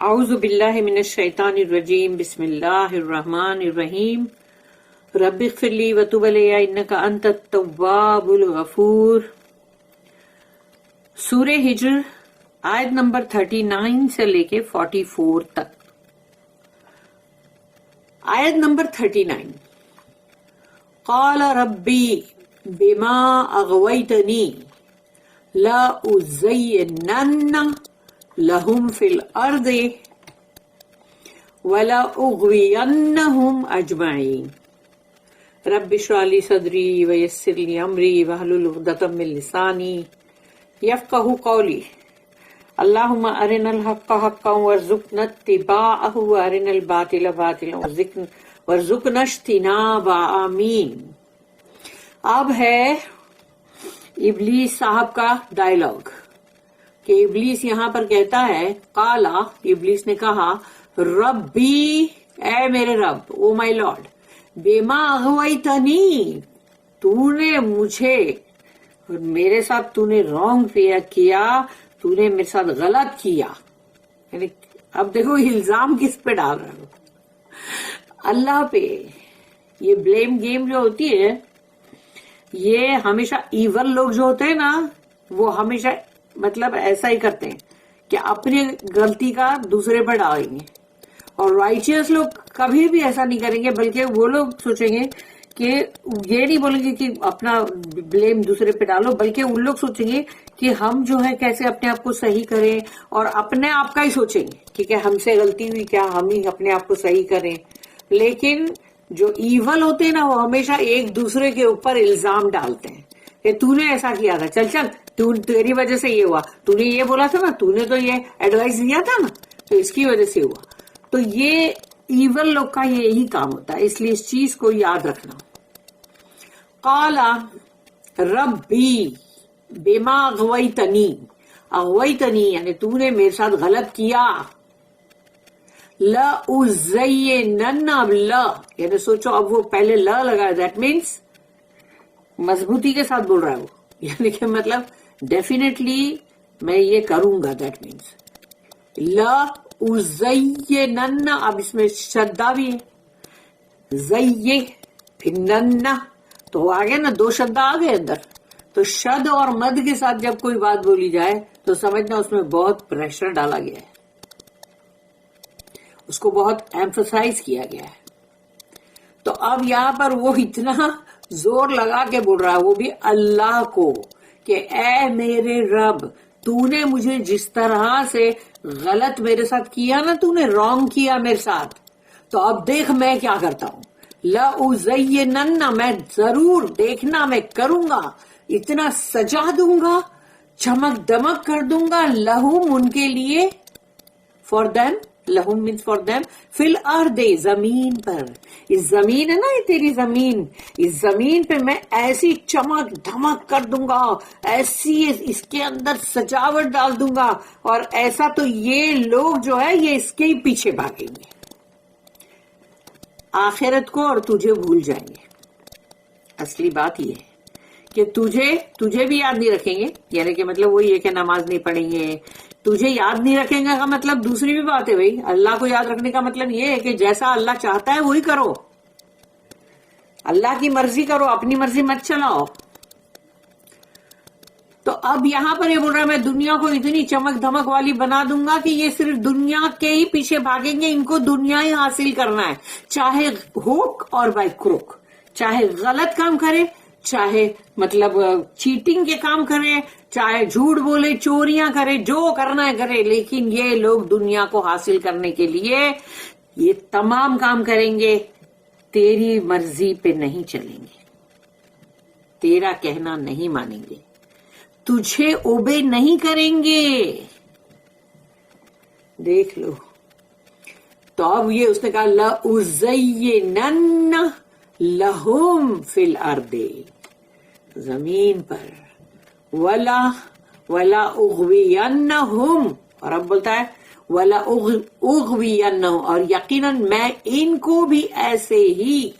اعوذ باللہ من الشیطان الرجیم بسم اللہ الرحمن الرحیم رب اغفر لی وتب علی انک انت التواب الغفور۔ سورہ ہجر آیت نمبر 39 سے لے کے 44 تک۔ آیت نمبر 39، قال ربی بما اغویتنی لأزینن لهم فی الارض ولأغوینہم اجمعین۔ رب اشرح لی صدری ویسر لی امری واحلل عقدۃ من لسانی یفقہوا قولی۔ اللہم ارنا الحق حقا وارزقنا اتباعہ وارنا الباطل باطلا وارزقنا اجتنابہ، آمین۔ اب ہے ابلیس صاحب کا ڈائلاگ کہ ابلیس یہاں پر کہتا ہے، قالا، ابلیس نے کہا، ربی، اے میرے رب، او مائی لارڈ، بما اغویتنی، تو نے مجھے، میرے ساتھ تو نے رانگ کیا، تو نے میرے ساتھ غلط کیا۔ یعنی اب دیکھو الزام کس پہ ڈال رہے ہو؟ اللہ پہ۔ یہ بلیم گیم جو ہوتی ہے، یہ ہمیشہ ایول لوگ جو ہوتے ہیں نا، وہ ہمیشہ مطلب ایسا ہی کرتے ہیں کہ اپنی غلطی کا دوسرے پر ڈالیں گے، اور رائچیس لوگ کبھی بھی ایسا نہیں کریں گے، بلکہ وہ لوگ سوچیں گے کہ یہ نہیں بولیں گے کہ اپنا بلیم دوسرے پہ ڈالو، بلکہ ان لوگ سوچیں گے کہ ہم جو ہے کیسے اپنے آپ کو صحیح کریں، اور اپنے آپ کا ہی سوچیں گے کہ ہم سے غلطی ہوئی، کیا ہم ہی اپنے آپ کو صحیح کریں۔ لیکن جو ایول ہوتے ہیں نا، وہ ہمیشہ ایک دوسرے کے اوپر الزام ڈالتے ہیں کہ تو نے ایسا کیا تھا، چل چل تیری وجہ سے یہ ہوا، تو نے یہ بولا تھا نا، تو نے تو یہ ایڈوائس دیا تھا نا، تو اس کی وجہ سے ہوا۔ تو یہ ایول لوگ کا یہی کام ہوتا ہے، اس لیے اس چیز کو یاد رکھنا۔ قال ربی بما اغویتنی، اغویتنی یعنی تو نے میرے ساتھ غلط کیا، لأزینن، اب لا یعنی سوچو، اب وہ پہلے لا لگا، دیٹ مینس مضبوطی کے ساتھ بول رہا ہے وہ، یعنی کہ مطلب ڈیفینیٹلی میں یہ کروں گا، دیٹ مینس لأزینن، اب اس میں شدہ بھی ہے، زیہ پھر ننہ، تو آگے نا دو شدہ آگے اندر، تو شد اور مد کے ساتھ جب کوئی بات بولی جائے تو سمجھنا اس میں بہت پریشر ڈالا گیا ہے، اس کو بہت ایمفسائز کیا گیا ہے۔ تو اب یہاں پر وہ اتنا زور لگا کے بول رہا ہے، وہ بھی اللہ کو، کہ اے میرے رب، تو نے مجھے جس طرح سے غلط میرے ساتھ کیا نا، تو نے رانگ کیا میرے ساتھ، تو اب دیکھ میں کیا کرتا ہوں، لأزینن، میں ضرور، دیکھنا میں کروں گا، اتنا سجا دوں گا، چمک دمک کر دوں گا، لہم ان کے لیے، فار دیم، لہم مینس فار دیم، فی الارض زمین پر، اس زمین ہے نا، یہ تیری زمین، اس زمین پہ میں ایسی چمک دھمک کر دوں گا، ایسی اس کے اندر سجاوٹ ڈال دوں گا، اور ایسا تو یہ لوگ جو ہے یہ اس کے ہی پیچھے بھاگیں گے، آخرت کو اور تجھے بھول جائیں گے۔ اصلی بات یہ ہے کہ تجھے بھی یاد نہیں رکھیں گے، یعنی کہ مطلب وہی ہے کہ نماز نہیں پڑھیں گے، تجھے یاد نہیں رکھیں گے کا مطلب دوسری بھی بات ہے بھائی، اللہ کو یاد رکھنے کا مطلب یہ ہے کہ جیسا اللہ چاہتا ہے وہی کرو، اللہ کی مرضی کرو، اپنی مرضی مت چلاؤ۔ تو اب یہاں پر یہ بول رہا ہے، میں دنیا کو اتنی چمک دھمک والی بنا دوں گا کہ یہ صرف دنیا کے ہی پیچھے بھاگیں گے، ان کو دنیا ہی حاصل کرنا ہے، چاہے ہوک اور بائی کروک، چاہے غلط کام کرے، چاہے مطلب چیٹنگ کے کام کرے، چاہے جھوٹ بولے، چوریاں کرے، جو کرنا ہے کرے، لیکن یہ لوگ دنیا کو حاصل کرنے کے لیے یہ تمام کام کریں گے، تیری مرضی پہ نہیں چلیں گے، تیرا کہنا نہیں مانیں گے، تجھے اوبے نہیں کریں گے۔ دیکھ لو، تو اب یہ اس نے کہا لأزینن لہم فی الارض، زمین پر، ولا اغوینہم، اور اب بولتا ہے ولا اغوینہم، اور یقیناً میں ان کو بھی ایسے ہی،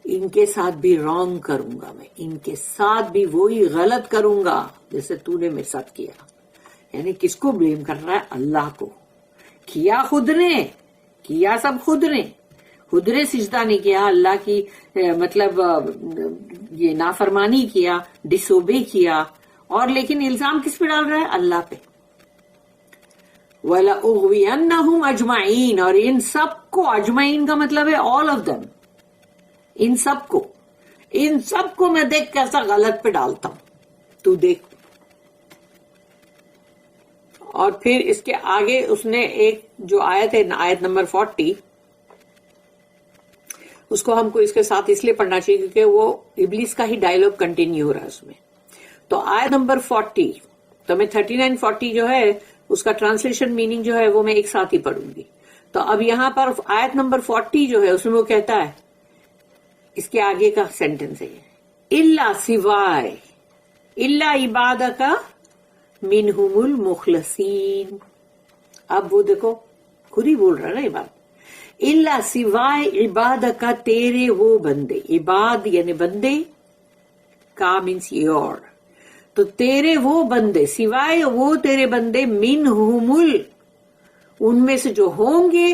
ان کے ساتھ بھی رانگ کروں گا، میں ان کے ساتھ بھی وہی غلط کروں گا جیسے تو نے میرے ساتھ کیا۔ یعنی کس کو بلیم کر رہا ہے؟ اللہ کو، کیا خود نے، کیا سب خود نے سجدہ نہیں کیا، اللہ کی مطلب یہ نافرمانی کیا، ڈس اوبے کیا، اور لیکن الزام کس پہ ڈال رہا ہے؟ اللہ پہ. وَلَأُغْوِيَنَّهُمْ أَجْمَعِينَ، اور ان سب کو، اجمعین کا مطلب ہے all of them، ان سب کو میں دیکھ کیسا غلط پہ ڈالتا ہوں، تو دیکھ. اور پھر اس کے آگے اس نے ایک جو آیت ہے، آیت نمبر 40، اس کو ہم کو اس کے ساتھ اس لیے پڑھنا چاہیے کیونکہ وہ ابلیس کا ہی ڈائلوگ کنٹینیو ہو رہا ہے اس میں. تو آیت نمبر 40، تو میں 39 40 جو ہے اس کا ٹرانسلیشن میننگ جو ہے وہ میں ایک ساتھ ہی پڑھوں گی. تو اب یہاں پر آیت نمبر 40 جو ہے اس میں وہ کہتا ہے، اس کے آگے کا سینٹنس ہے الا سوائے، الا عبادک منہم المخلصین. اب وہ دیکھو خود ہی بول رہا ہے نا یہ بات، الا سوائے عبادک تیرے وہ بندے، عباد یعنی بندے، کا مینس یور، تو تیرے وہ بندے، سوائے وہ تیرے بندے، منہم ان میں سے جو ہوں گے،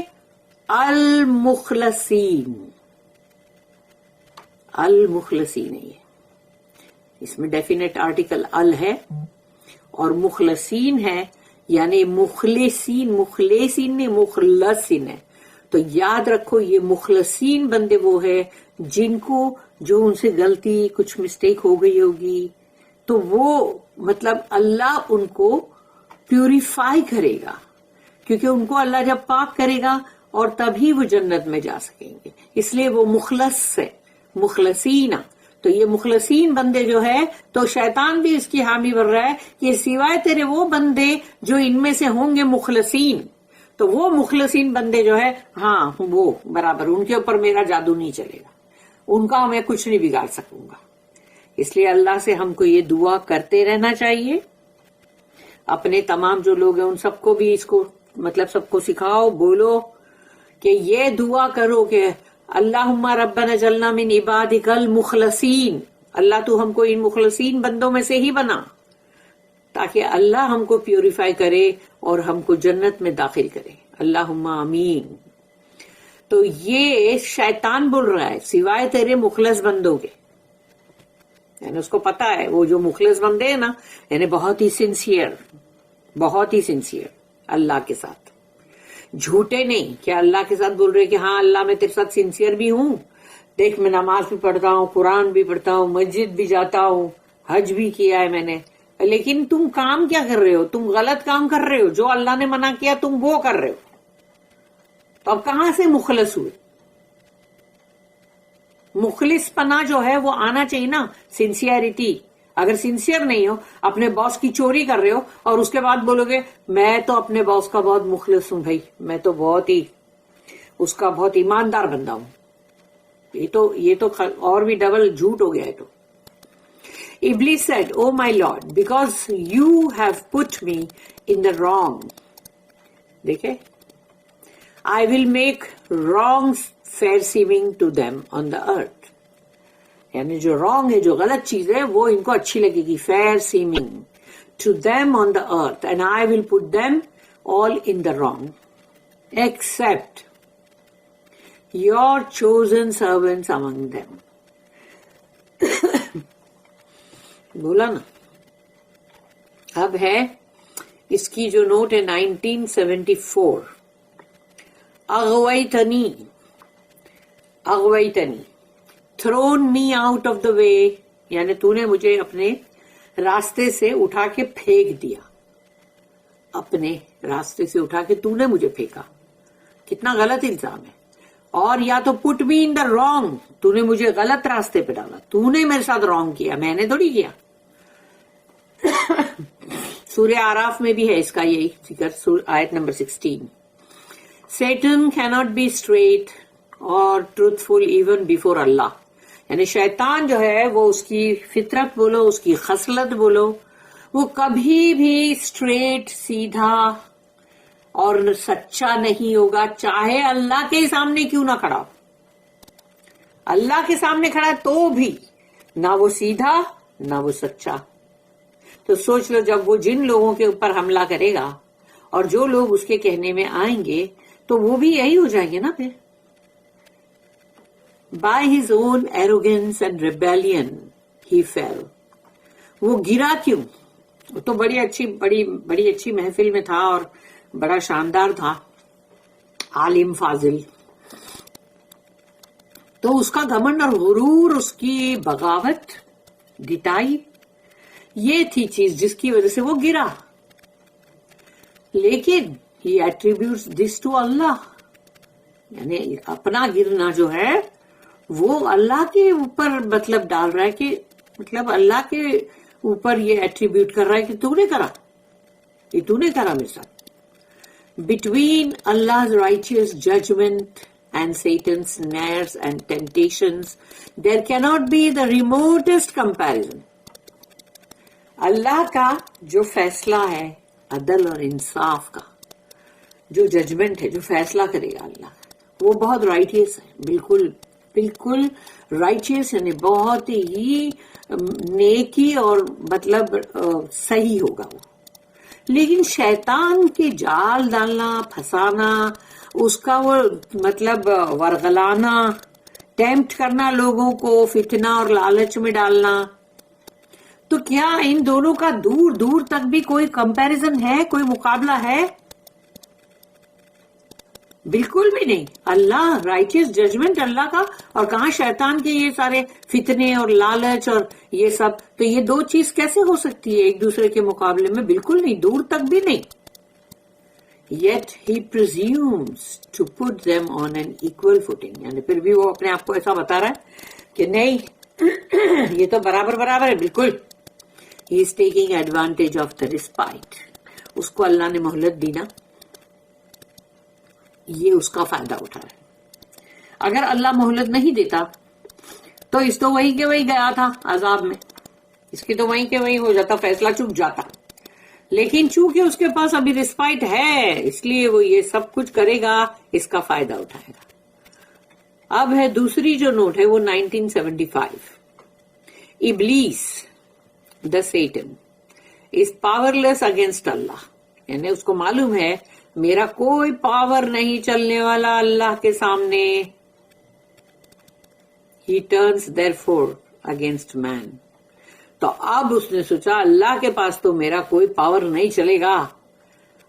المخلصین، المخلصین ہے، اس میں ڈیفینیٹ آرٹیکل ال ہے اور مخلصین ہے، یعنی مخلصین، مخلصین نہیں مخلصین ہے. تو یاد رکھو یہ مخلصین بندے وہ ہے جن کو، جو ان سے غلطی کچھ مسٹیک ہو گئی ہوگی تو وہ مطلب اللہ ان کو پیوریفائی کرے گا، کیونکہ ان کو اللہ جب پاک کرے گا اور تبھی وہ جنت میں جا سکیں گے، اس لیے وہ مخلص ہے، مخلصین. تو یہ مخلصین بندے جو ہے، تو شیطان بھی اس کی حامی بن رہا ہے کہ سوائے تیرے وہ بندے جو ان میں سے ہوں گے مخلصین، تو وہ مخلصین بندے جو ہے، ہاں وہ برابر، ان کے اوپر میرا جادو نہیں چلے گا، ان کا میں کچھ نہیں بگاڑ سکوں گا. اس لیے اللہ سے ہم کو یہ دعا کرتے رہنا چاہیے. اپنے تمام جو لوگ ہیں ان سب کو بھی اس کو مطلب سب کو سکھاؤ، بولو کہ یہ دعا کرو کہ اللہم ربنا اجعلنا من عبادک المخلصین، اللہ تو ہم کو ان مخلصین بندوں میں سے ہی بنا، تاکہ اللہ ہم کو پیوریفائی کرے اور ہم کو جنت میں داخل کرے. اللہم آمین. تو یہ شیطان بول رہا ہے سوائے تیرے مخلص بندوں کے، یعنی اس کو پتا ہے وہ جو مخلص بندے ہیں نا، یعنی بہت ہی سنسیئر، بہت ہی سنسیئر اللہ کے ساتھ، جھوٹے نہیں کہ اللہ کے ساتھ بول رہے کہ ہاں اللہ میں تیرے ساتھ سنسیئر بھی ہوں، دیکھ میں نماز بھی پڑھتا ہوں، قرآن بھی پڑھتا ہوں، مسجد بھی جاتا ہوں، حج بھی کیا ہے میں نے، لیکن تم کام کیا کر رہے ہو؟ تم غلط کام کر رہے ہو، جو اللہ نے منع کیا تم وہ کر رہے ہو. تو اب کہاں سے مخلص ہوئے؟ مخلص پنا جو ہے وہ آنا چاہیے نا، سنسیئرٹی. اگر سنسیئر نہیں ہو، اپنے باس کی چوری کر رہے ہو اور اس کے بعد بولو گے میں تو اپنے باس کا بہت مخلص ہوں، بھائی میں تو بہت ہی اس کا بہت ایماندار بندہ ہوں، یہ تو اور بھی ڈبل جھوٹ ہو گیا ہے. تو Iblis said, "Oh my Lord, because you have put me in the wrong." دیکھیں، I will make wrongs fair seeming to them on the earth. یعنی جو wrong ہے، جو غلط چیز ہے، وہ ان کو اچھی لگے گی. fair seeming to them on the earth, and I will put them all in the wrong, except your chosen servants among them. بولا نا. اب ہے اس کی جو نوٹ ہے 1974، اغویتنی، اغویتنی، thrown me out of the way, یعنی تو نے مجھے اپنے راستے سے اٹھا کے پھینک دیا، اپنے راستے سے اٹھا کے تو نے مجھے پھینکا. کتنا غلط الزام ہے. اور یا تو پٹ می ان دا رانگ، تو نے مجھے غلط راستے پہ ڈالا، تو نے میرے ساتھ رانگ کیا، میں نے تھوڑی کیا. سورہ آراف میں بھی ہے اس کا یہی ذکر، آیت number 16. Satan cannot be straight or truthful even before Allah. یعنی شیطان جو ہے وہ اس کی فطرت بولو، اس کی خصلت بولو، وہ کبھی بھی اسٹریٹ، سیدھا اور سچا نہیں ہوگا، چاہے اللہ کے سامنے کیوں نہ کھڑا ہو. اللہ کے سامنے کھڑا تو بھی نہ وہ سیدھا نہ وہ سچا. تو سوچ لو جب وہ جن لوگوں کے اوپر حملہ کرے گا اور جو لوگ اس کے کہنے میں آئیں گے تو وہ بھی یہی ہو جائیں گے نا پھر. By his own arrogance and rebellion he fell. وہ گرا کیوں؟ وہ تو بڑی اچھی محفل میں تھا اور بڑا شاندار تھا، عالم فاضل. تو اس کا گھمنڈ اور غرور، اس کی بغاوت، ڈٹائی، یہ تھی چیز جس کی وجہ سے وہ گرا. لیکن he attributes this to اللہ، یعنی اپنا گرنا جو ہے وہ اللہ کے اوپر مطلب ڈال رہا ہے، کہ مطلب اللہ کے اوپر یہ ایٹریبیوٹ کر رہا ہے کہ تو نے کرا، یہ تو نے کرا میرے ساتھ. Between Allah's righteous judgment and Satan's snares and temptations, there cannot be the remotest comparison. اللہ کا جو فیصلہ ہے عدل اور انصاف کا، جو ججمنٹ ہے، جو فیصلہ کرے گا اللہ، وہ بہت رائٹیس ہے، بالکل بالکل رائٹیس، یعنی بہت ہی نیکی اور مطلب صحیح ہوگا وہ. لیکن شیطان کے جال ڈالنا، پھنسانا، اس کا وہ مطلب ورغلانا، ٹیمپٹ کرنا لوگوں کو، فتنہ اور لالچ میں ڈالنا، تو کیا ان دونوں کا دور دور تک بھی کوئی کمپیریزن ہے، کوئی مقابلہ ہے؟ بالکل بھی نہیں. اللہ رائٹیس ججمنٹ اللہ کا، اور کہاں شیطان کے یہ سارے فتنے اور لالچ اور یہ سب، تو یہ دو چیز کیسے ہو سکتی ہے ایک دوسرے کے مقابلے میں؟ بالکل نہیں، دور تک بھی نہیں. Yet he presumes to put them on an equal footing. یعنی پھر بھی وہ اپنے آپ کو ایسا بتا رہا ہے کہ نہیں یہ تو برابر برابر ہے بالکل. He is taking advantage of the respite. اس کو اللہ نے مہلت دی نا، یہ اس کا فائدہ اٹھا ہے. اگر اللہ مہلت نہیں دیتا تو اس تو وہیں کے وہیں گیا تھا عذاب میں، اس کی تو وہیں کے وہیں ہو جاتا، فیصلہ چک جاتا. لیکن چونکہ اس کے پاس ابھی ریسپائٹ ہے، اس لیے وہ یہ سب کچھ کرے گا، اس کا فائدہ اٹھائے گا. اب ہے دوسری جو نوٹ ہے وہ 1975. ابلیس the Satan is powerless against Allah. یعنی اس کو معلوم ہے میرا کوئی پاور نہیں چلنے والا اللہ کے سامنے. He turns therefore against man. تو اب اس نے سوچا اللہ کے پاس تو میرا کوئی پاور نہیں چلے گا.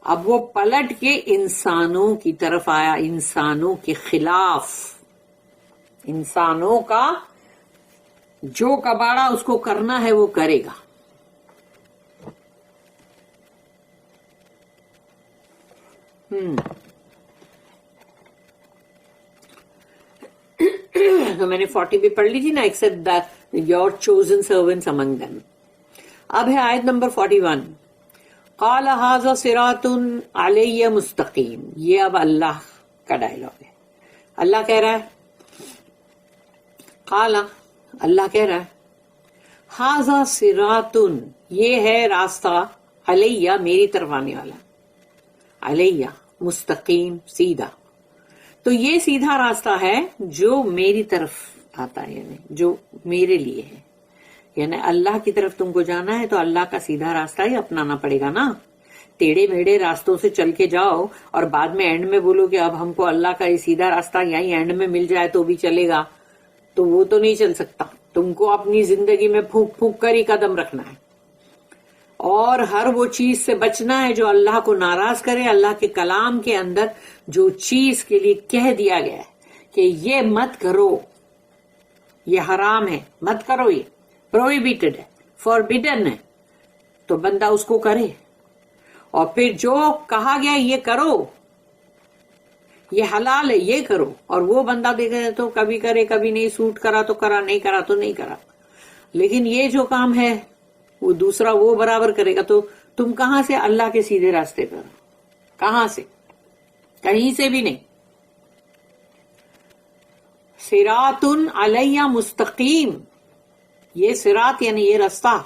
اب وہ پلٹ کے انسانوں کی طرف آیا، انسانوں کے خلاف، انسانوں کا جو کباڑا اس کو کرنا ہے وہ کرے گا. تو میں نے 40 بھی پڑھ لی تھی نا، accept that your chosen servants among them. اب ہے آیت نمبر 41. قال ھذا صراط علی مستقیم. یہ اب اللہ کا ڈائلاگ ہے. اللہ کہہ رہا ہے، قال اللہ کہہ رہا ہے، ھذا صراط، یہ ہے راستہ، علیہ میری طرف آنے والا، علیہ مستقیم سیدھا. تو یہ سیدھا راستہ ہے جو میری طرف آتا ہے، یعنی جو میرے لیے ہے. یعنی اللہ کی طرف تم کو جانا ہے تو اللہ کا سیدھا راستہ ہی اپنانا پڑے گا نا. ٹیڑھے میڑھے راستوں سے چل کے جاؤ اور بعد میں اینڈ میں بولو کہ اب ہم کو اللہ کا یہ سیدھا راستہ یہیں اینڈ میں مل جائے تو بھی چلے گا، تو وہ تو نہیں چل سکتا. تم کو اپنی زندگی میں پھونک پھونک کر ہی قدم رکھنا ہے، اور ہر وہ چیز سے بچنا ہے جو اللہ کو ناراض کرے. اللہ کے کلام کے اندر جو چیز کے لیے کہہ دیا گیا ہے کہ یہ مت کرو، یہ حرام ہے، مت کرو، یہ پروہیبیٹڈ ہے، فوربیڈن ہے، تو بندہ اس کو کرے. اور پھر جو کہا گیا یہ کرو، یہ حلال ہے یہ کرو، اور وہ بندہ دیکھے تو کبھی کرے کبھی نہیں، سوٹ کرا تو کرا، نہیں کرا تو نہیں کرا. لیکن یہ جو کام ہے وہ دوسرا وہ برابر کرے گا، تو تم کہاں سے اللہ کے سیدھے راستے پر؟ کہاں سے؟ کہیں سے بھی نہیں. صراط علیہ مستقیم، یہ صراط یعنی یہ راستہ،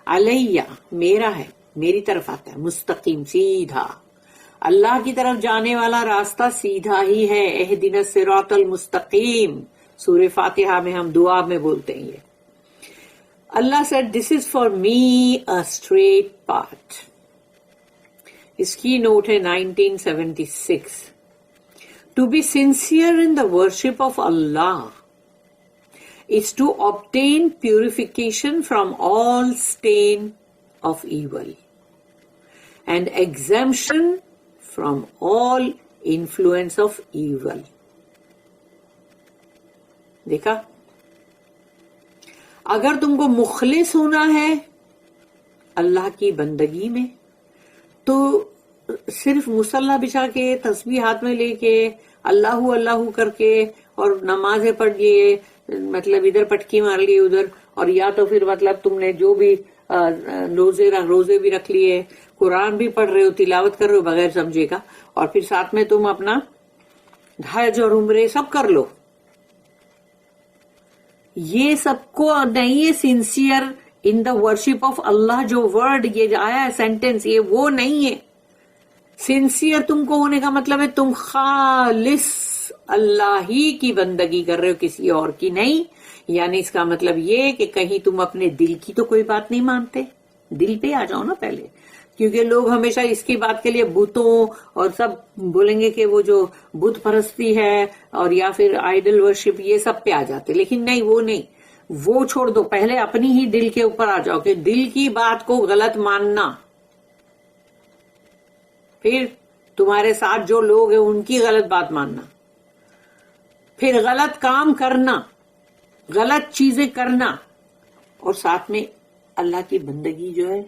علیہ میرا ہے، میری طرف آتا ہے، مستقیم سیدھا. اللہ کی طرف جانے والا راستہ سیدھا ہی ہے. اہدنا الصراط المستقیم، سورہ فاتحہ میں ہم دعا میں بولتے ہیں. یہ اللہ said this is for me a straight path. اس کی نوٹ ہے 1976. To be sincere in the worship of Allah is to obtain purification from all stain of evil and exemption from all influence of evil. دیکھا, اگر تم کو مخلص ہونا ہے اللہ کی بندگی میں تو صرف مصلی بچھا کے تسبیح ہاتھ میں لے کے اللہ اللہ کر کے اور نمازیں پڑھ لیے, مطلب ادھر پٹکی مار لیے ادھر, اور یا تو پھر مطلب تم نے جو بھی روزے بھی رکھ لیے, قرآن بھی پڑھ رہے ہو, تلاوت کر رہے ہو بغیر سمجھے کا, اور پھر ساتھ میں تم اپنا حج اور عمرے سب کر لو, یہ سب کو نہیں ہے sincere in the worship of Allah. جو ورڈ یہ آیا ہے سینٹینس, یہ وہ نہیں ہے. سنسیئر تم کو ہونے کا مطلب ہے تم خالص اللہ ہی کی بندگی کر رہے ہو, کسی اور کی نہیں. یعنی اس کا مطلب یہ کہ کہیں تم اپنے دل کی تو کوئی بات نہیں مانتے. دل پہ آ جاؤ نا پہلے, کیونکہ لوگ ہمیشہ اس کی بات کے لیے بتوں اور سب بولیں گے کہ وہ جو بت پرستی ہے اور یا پھر آئیڈل ورشپ یہ سب پہ آ جاتے. لیکن نہیں, وہ نہیں, وہ چھوڑ دو. پہلے اپنی ہی دل کے اوپر آ جاؤ کہ دل کی بات کو غلط ماننا, پھر تمہارے ساتھ جو لوگ ہیں ان کی غلط بات ماننا, پھر غلط کام کرنا, غلط چیزیں کرنا, اور ساتھ میں اللہ کی بندگی جو ہے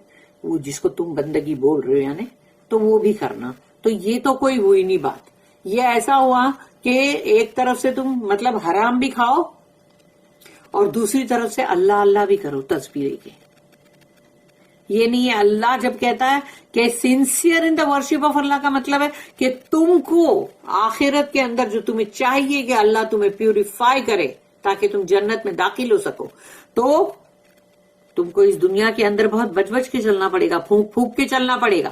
وہ جس کو تم بندگی بول رہے ہو یعنی تو وہ بھی کرنا. تو یہ تو کوئی ہوئی نہیں بات. یہ ایسا ہوا کہ ایک طرف سے تم مطلب حرام بھی کھاؤ اور دوسری طرف سے اللہ اللہ بھی کرو تسبیح لے کے. یہ نہیں ہے. اللہ جب کہتا ہے کہ sincere in the worship of Allah کا مطلب ہے کہ تم کو آخرت کے اندر جو تمہیں چاہیے کہ اللہ تمہیں پیوریفائی کرے تاکہ تم جنت میں داخل ہو سکو, تو تم کو اس دنیا کے اندر بہت بچ بچ کے چلنا پڑے گا, پھونک پھونک کے چلنا پڑے گا,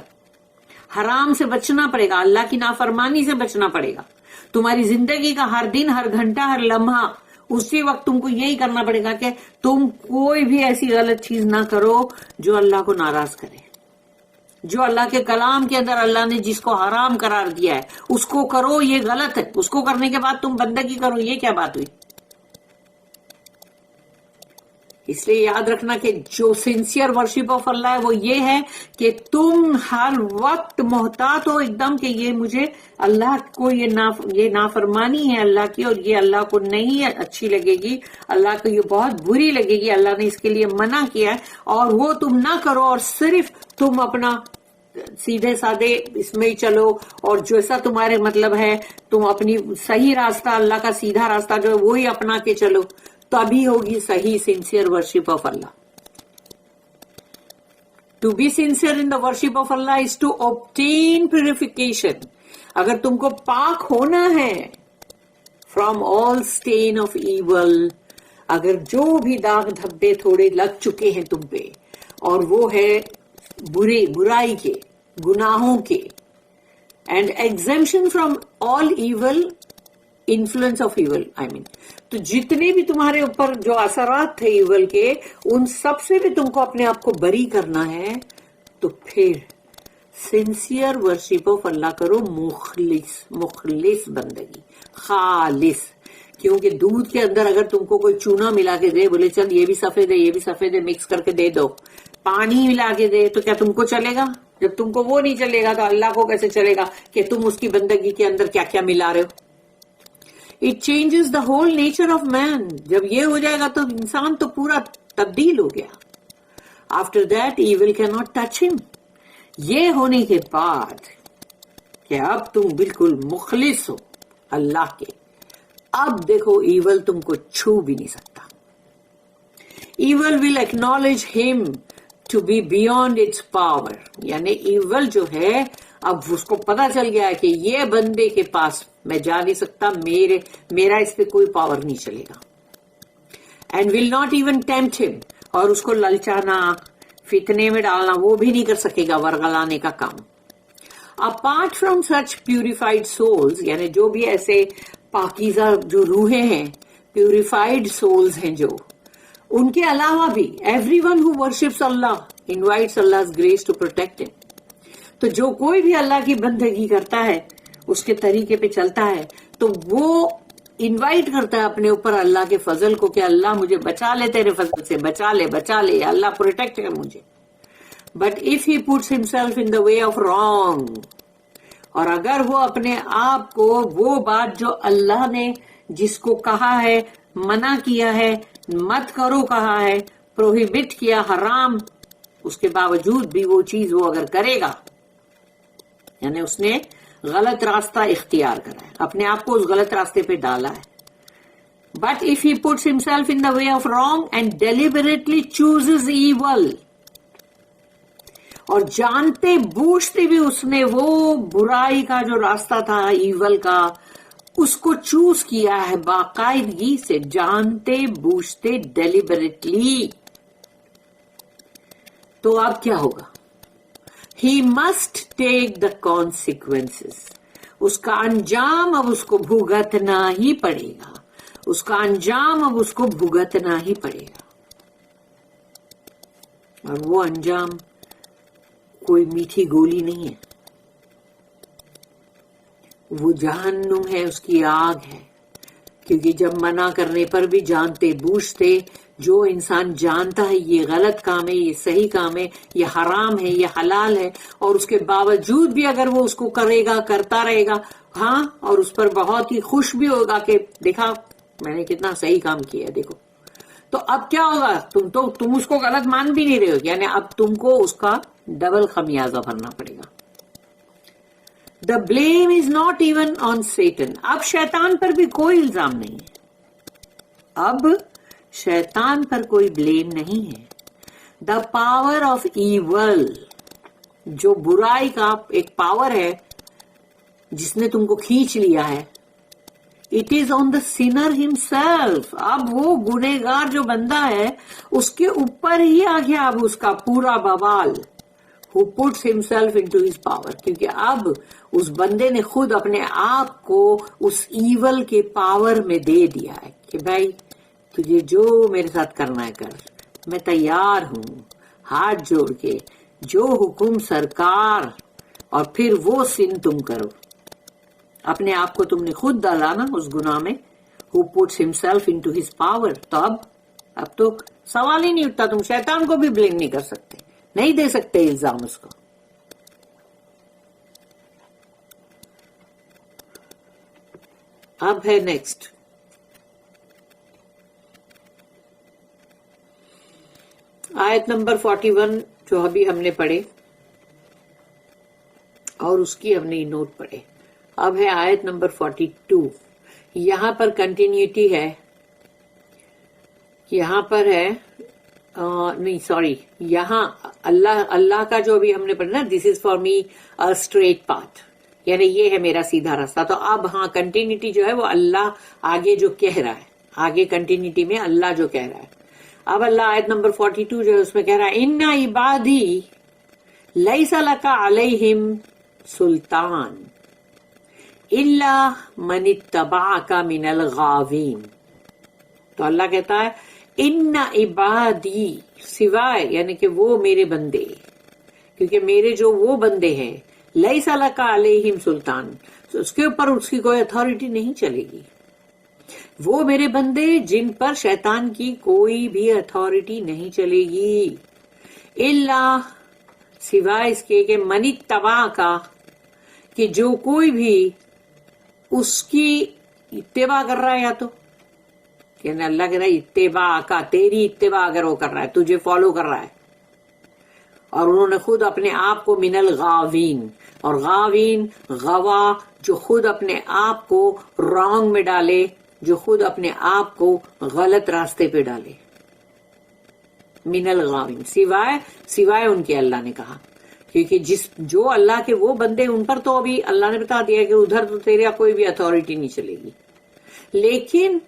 حرام سے بچنا پڑے گا, اللہ کی نافرمانی سے بچنا پڑے گا. تمہاری زندگی کا ہر دن, ہر گھنٹہ, ہر لمحہ اسی وقت تم کو یہی کرنا پڑے گا کہ تم کوئی بھی ایسی غلط چیز نہ کرو جو اللہ کو ناراض کرے. جو اللہ کے کلام کے اندر اللہ نے جس کو حرام قرار دیا ہے اس کو کرو, یہ غلط ہے. اس کو کرنے کے بعد تم بندگی کرو, یہ کیا بات ہوئی؟ اس لیے یاد رکھنا کہ جو سنسیئر ورشپ آف اللہ ہے وہ یہ ہے کہ تم ہر وقت محتاط ہو ایک دم کہ یہ مجھے اللہ کو یہ نافرمانی ہے اللہ کی, اور یہ اللہ کو نہیں اچھی لگے گی, اللہ کو یہ بہت بری لگے گی, اللہ نے اس کے لیے منع کیا ہے, اور وہ تم نہ کرو اور صرف تم اپنا سیدھے سادے اس میں ہی چلو, اور جیسا تمہارے مطلب ہے تم اپنی صحیح راستہ, اللہ کا سیدھا راستہ جو ہے وہی اپنا کے چلو, تبھی ہوگی صحیح sincere worship of Allah. To be sincere in the worship of Allah is to obtain purification. اگر تم کو پاک ہونا ہے from all stain of evil, اگر جو بھی داغ دھبے تھوڑے لگ چکے ہیں تم پہ اور وہ ہے برائی کے, گناہوں کے, and exemption from all evil, influence of evil I mean, تو جتنے بھی تمہارے اوپر جو اثرات تھے ایول کے ان سب سے بھی تم کو اپنے آپ کو بری کرنا ہے, تو پھر سنسیئر ورشپ آف اللہ کرو, مخلص بندگی, خالص. کیونکہ دودھ کے اندر اگر تم کو کوئی چونا ملا کے دے, بولے چل یہ بھی سفید ہے یہ بھی سفید ہے مکس کر کے دے دو, پانی ملا کے دے, تو کیا تم کو چلے گا؟ جب تم کو وہ نہیں چلے گا تو اللہ کو کیسے چلے گا کہ تم اس کی بندگی کے اندر کیا کیا ملا رہے ہو؟ It changes the whole nature of man. جب یہ ہو جائے گا تو انسان تو پورا تبدیل ہو گیا. After that, evil cannot touch him. یہ ہونے کے بعد کہ اب تم بالکل مخلص ہو اللہ کے, اب دیکھو ایول تم کو چھو بھی نہیں سکتا. Evil will acknowledge him to be beyond its power. یعنی ایول جو ہے اب اس کو پتا چل گیا ہے کہ یہ بندے کے پاس میں جا نہیں سکتا, میرا اس پہ کوئی پاور نہیں چلے گا. And will not even tempt him, اور اس کو للچانا, فتنے میں ڈالنا وہ بھی نہیں کر سکے گا, ورغلانے کا کام. Apart from such purified souls, یعنی جو بھی ایسے پاکیزہ جو روحیں ہیں, پیوریفائڈ سولز ہیں جو, ان کے علاوہ بھی every one who worships Allah invites Allah's grace to protect him. تو جو کوئی بھی اللہ کی بندگی کرتا ہے اس کے طریقے پہ چلتا ہے تو وہ انوائٹ کرتا ہے اپنے اوپر اللہ کے فضل کو کہ اللہ مجھے بچا لے تیرے فضل سے، بچا لے یا اللہ پروٹیکٹ کر مجھے. But if he puts himself in the way of wrong, اور اگر وہ اپنے آپ کو وہ بات جو اللہ نے جس کو کہا ہے، منع کیا ہے، مت کرو کہا ہے، پروہیبٹ کیا، حرام، اس کے باوجود بھی وہ چیز وہ اگر کرے گا، یعنی اس نے غلط راستہ اختیار کرا ہے، اپنے آپ کو اس غلط راستے پہ ڈالا ہے. But if he puts himself in the way of wrong and deliberately chooses evil, اور جانتے بوجھتے بھی اس نے وہ برائی کا جو راستہ تھا، ایول کا، اس کو چوز کیا ہے باقاعدگی سے، جانتے بوجھتے ڈیلیبریٹلی، تو اب کیا ہوگا؟ He must take the consequences, اس کا انجام اب اس کو بھگتنا ہی پڑے گا، اس کا انجام اب اس کو بھگتنا ہی پڑے گا. اور وہ انجام کوئی میٹھی گولی نہیں ہے، وہ جہنم ہے، اس کی آگ ہے. کیونکہ جب منع کرنے پر بھی جانتے بوجھتے، جو انسان جانتا ہے یہ غلط کام ہے، یہ صحیح کام ہے، یہ حرام ہے، یہ حلال ہے، اور اس کے باوجود بھی اگر وہ اس کو کرے گا، کرتا رہے گا، ہاں، اور اس پر بہت ہی خوش بھی ہوگا کہ دیکھا میں نے کتنا صحیح کام کیا، دیکھو، تو اب کیا ہوگا؟ تم اس کو غلط مان بھی نہیں رہے ہو، یعنی اب تم کو اس کا ڈبل خمیازہ بھرنا پڑے گا. The blame is not even on Satan. اب شیطان پر بھی کوئی الزام نہیں ہے، اب شیطان پر کوئی بلیم نہیں ہے. The power of evil، جو برائی کا ایک پاور ہے جس نے تم کو کھینچ لیا ہے، it is on the sinner himself. اب وہ گنہگار جو بندہ ہے اس کے اوپر ہی آ گیا اب اس کا پورا بوال، who puts himself into his power. کیونکہ اب اس بندے نے خود اپنے آپ کو اس ایول کے پاور میں دے دیا ہے کہ بھائی تجھے جو میرے ساتھ کرنا ہے کر، میں تیار ہوں، ہاتھ جوڑ کے جو حکم سرکار، اور پھر وہ سن تم کرو. اپنے آپ کو تم نے خود ڈالا نا اس گناہ میں. who puts himself into his power. تو اب تو سوال ہی نہیں اٹھتا، تم شیطان کو بھی بلیم نہیں کر سکتے، نہیں دے سکتے الزام اس کو. اب ہے نیکسٹ آیت نمبر 41 جو ابھی ہم نے پڑھے اور اس کی ہم نے نوٹ پڑھے. اب ہے آیت نمبر 42. یہاں پر کنٹینیوٹی ہے، یہاں پر ہے نہیں سوری، یہاں اللہ کا جو ابھی ہم نے پڑھا نا، this is for me straight path, یعنی یہ ہے میرا سیدھا راستہ. تو اب ہاں کنٹینیوٹی جو ہے وہ اللہ آگے جو کہہ رہا ہے، آگے کنٹینیوٹی میں اللہ جو کہہ رہا ہے. اب اللہ آیت نمبر 42 جو ہے اس میں کہہ رہا ہے ان عبادی لیس لک علیہم سلطان الا من اتبعک من الغاوین. تو اللہ کہتا ہے ان عبادی، سوائے یعنی کہ وہ میرے بندے، کیونکہ میرے جو وہ بندے ہیں، لیس لک علیہم سلطان، اس کے اوپر اس کی کوئی اتھارٹی نہیں چلے گی. وہ میرے بندے جن پر شیطان کی کوئی بھی اتھارٹی نہیں چلے گی. الا، سوائے اس کے کہ من اتبع کا، کہ جو کوئی بھی اس کی اتباع کر رہا ہے، یا تو یعنی اللہ کہہ رہا ہے اتباع کا، تیری اتباع اگر وہ کر رہا ہے، تجھے فالو کر رہا ہے، اور انہوں نے خود اپنے آپ کو من الغاوین، اور غاوین غوا جو خود اپنے آپ کو رانگ میں ڈالے، جو خود اپنے آپ کو غلط راستے پہ ڈالے. من الغاوین، سوائے ان کے، اللہ نے کہا، کیونکہ جو اللہ کے وہ بندے ان پر تو ابھی اللہ نے بتا دیا کہ ادھر تو تیرا کوئی بھی اتھارٹی نہیں چلے گی. لیکن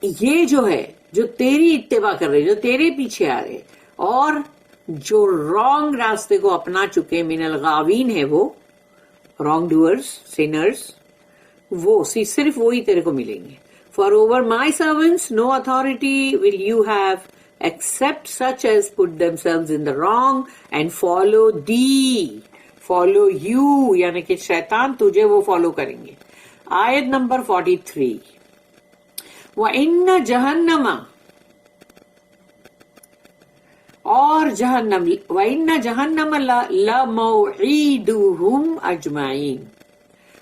یہ جو ہے جو تیری اتباع کر رہے، جو تیرے پیچھے آ رہے اور جو رانگ راستے کو اپنا چکے، من الغاوین ہے وہ رانگ ڈوئرز، سینرز، وہ صرف وہی تیرے کو ملیں گے. For over my servants no authority will you have except such as put themselves in the wrong and follow thee. Follow you یعنی کہ شیطان تجھے وہ فالو کریں گے. آیت نمبر 43 وَإِنَّ جَهَنَّمَ اور جہنم وَإِنَّ جَهَنَّمَ لَمَوْعِدُهُمْ اجمعین.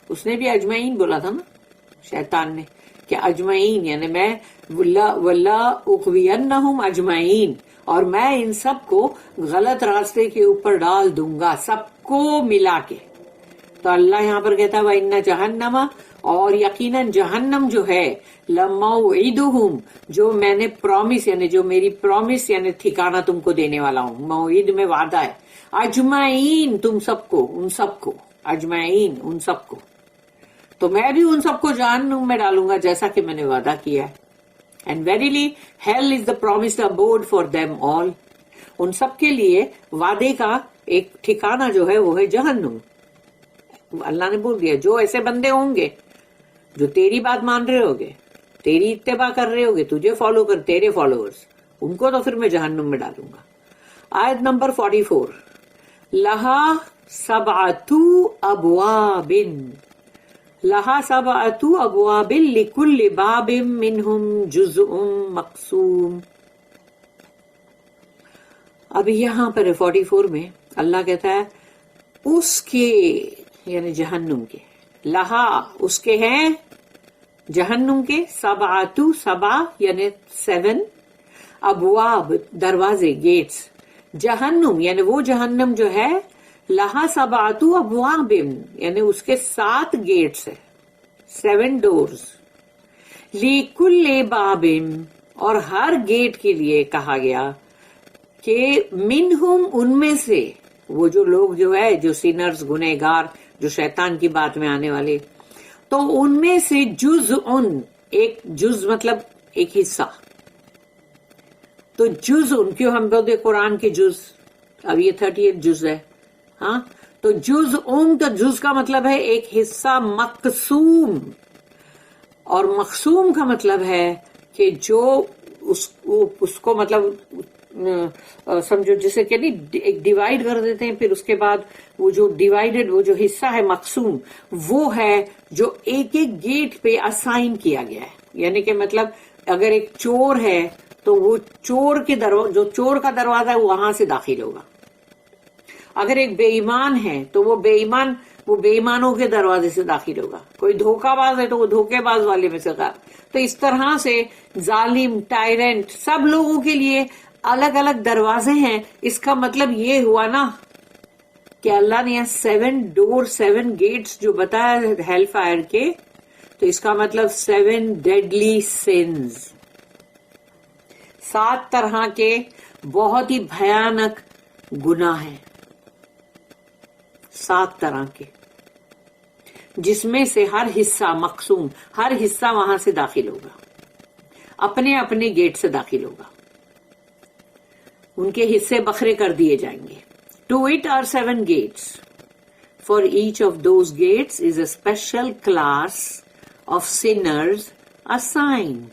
اس نے بھی اجمعین بولا تھا نا شیطان نے کہ اجمعین یعنی میں وَلَا أُغْوِيَنَّهُمْ اجمعین، اور میں ان سب کو غلط راستے کے اوپر ڈال دوں گا، سب کو ملا کے. تو اللہ یہاں پر کہتا ہے وَإِنَّ جَهَنَّمَ، اور یقیناً جہنم جو ہے لَمَوْعِدُهُمْ، جو میں نے پرومس یعنی جو میری پرومس یعنی ٹھکانہ تم کو دینے والا ہوں، موعد میں وعدہ ہے، اجمعین تم سب کو، ان سب کو، اجمعین ان سب کو، تو میں بھی ان سب کو جہنم میں ڈالوں گا جیسا کہ میں نے وعدہ کیا ہے. And verily hell is the promised abode for them all. ان سب کے لیے وعدے کا ایک ٹھکانہ جو ہے وہ ہے جہنم. اللہ نے بول دیا جو ایسے بندے ہوں گے جو تیری بات مان رہے ہوگے، تیری اتباع کر رہے ہوگے، تجھے فالو کر، تیرے فالوورز، ان کو تو پھر میں جہنم میں ڈالوں گا. آیت نمبر 44 لہا سبعۃ ابواب لہا سبعۃ ابواب لکل باب منہم جزء مقسوم. اب یہاں پر 44 میں اللہ کہتا ہے اس کے یعنی جہنم کے، لہا اس کے ہیں جہنم کے، سبعۃ سبع یعنی 7، ابواب دروازے گیٹس، جہنم یعنی وہ جہنم جو ہے، لہا سبعۃ ابواب یعنی اس کے 7 گیٹس ہے، 7 ڈورز، لکل باب اور ہر گیٹ کے لیے کہا گیا کہ منہم ان میں سے، وہ جو لوگ جو ہے جو سینرز گنہگار جو شیطان کی بات میں آنے والے، تو ان میں سے جزء، ایک جز مطلب ایک حصہ، تو جز کیوں ہم بولتے قرآن کے جز، اب یہ 38 جز ہے، ہاں، تو جز تو جز کا مطلب ہے ایک حصہ مقسوم، اور مقسوم کا مطلب ہے کہ جو اس کو مطلب سمجھو جسے کہ نہیں ایک ڈیوائیڈ کر دیتے ہیں، پھر اس کے بعد وہ جو ڈیوائیڈڈ وہ جو حصہ ہے مقسوم، وہ ہے جو ایک ایک گیٹ پہ اسائن کیا گیا ہے. یعنی کہ مطلب اگر ایک چور ہے تو وہ چور کے جو چور کا دروازہ ہے وہاں سے داخل ہوگا. اگر ایک بے ایمان ہے تو وہ بے ایمانوں کے دروازے سے داخل ہوگا. کوئی دھوکہ باز ہے تو وہ دھوکے باز والے میں سے گا. تو اس طرح سے ظالم، ٹائرنٹ، سب لوگوں کے لیے الگ الگ دروازے ہیں. اس کا مطلب یہ ہوا نا کہ اللہ نے یہاں 7 ڈور 7 گیٹس جو بتایا ہیل فائر کے، تو اس کا مطلب 7 ڈیڈلی سینز، 7 طرح کے بہت ہی بھیانک گناہ ہیں، 7 طرح کے، جس میں سے ہر حصہ مقسوم، ہر حصہ وہاں سے داخل ہوگا، اپنے اپنے گیٹ سے داخل ہوگا، ان کے حصے بکھرے کر دیے جائیں گے. To it are 7 gates. For each of those gates is a special class of sinners assigned.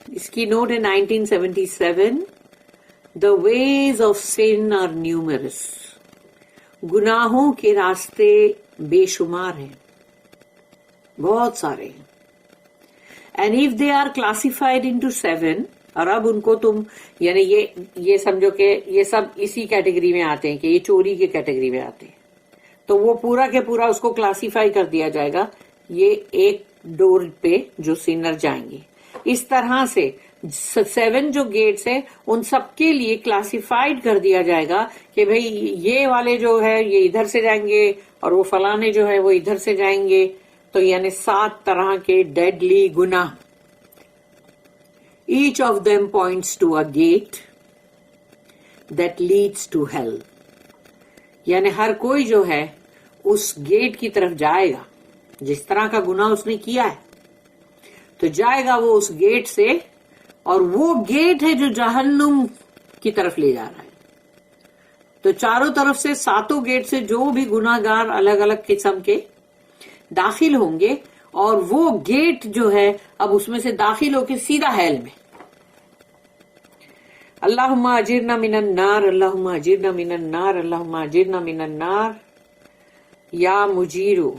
اس کی نوٹ ہے 1977. The ways of sin are numerous. گناہوں کے راستے بے شمار ہیں، بہت سارے ہیں. And if they are classified into 7، اور اب ان کو تم یعنی یہ سمجھو کہ یہ سب اسی کیٹیگری میں آتے ہیں کہ یہ چوری کے کیٹیگری میں آتے ہیں، تو وہ پورا کے پورا اس کو کلاسیفائی کر دیا جائے گا، یہ ایک ڈور پہ جو سینر جائیں گے. اس طرح سے 7 جو گیٹس ہیں ان سب کے لیے کلاسیفائڈ کر دیا جائے گا کہ بھئی یہ والے جو ہے یہ ادھر سے جائیں گے اور وہ فلانے جو ہے وہ ادھر سے جائیں گے. تو یعنی 7 طرح کے ڈیڈلی گناہ. Each of them points to a gate that leads to hell. یعنی ہر کوئی جو ہے اس گیٹ کی طرف جائے گا، جس طرح کا گناہ اس نے کیا ہے تو جائے گا وہ اس گیٹ سے، اور وہ گیٹ ہے جو جہنم کی طرف لے جا رہا ہے. تو چاروں طرف سے 7 گیٹ سے جو بھی گناہ گار الگ الگ قسم کے داخل ہوں گے، اور وہ گیٹ جو ہے اب اس میں سے داخل ہو کے سیدھا ہیل میں. اللہم اجرنا من النار، اللہم اجرنا من النار، اللہم اجرنا من النار، یا مجیرو.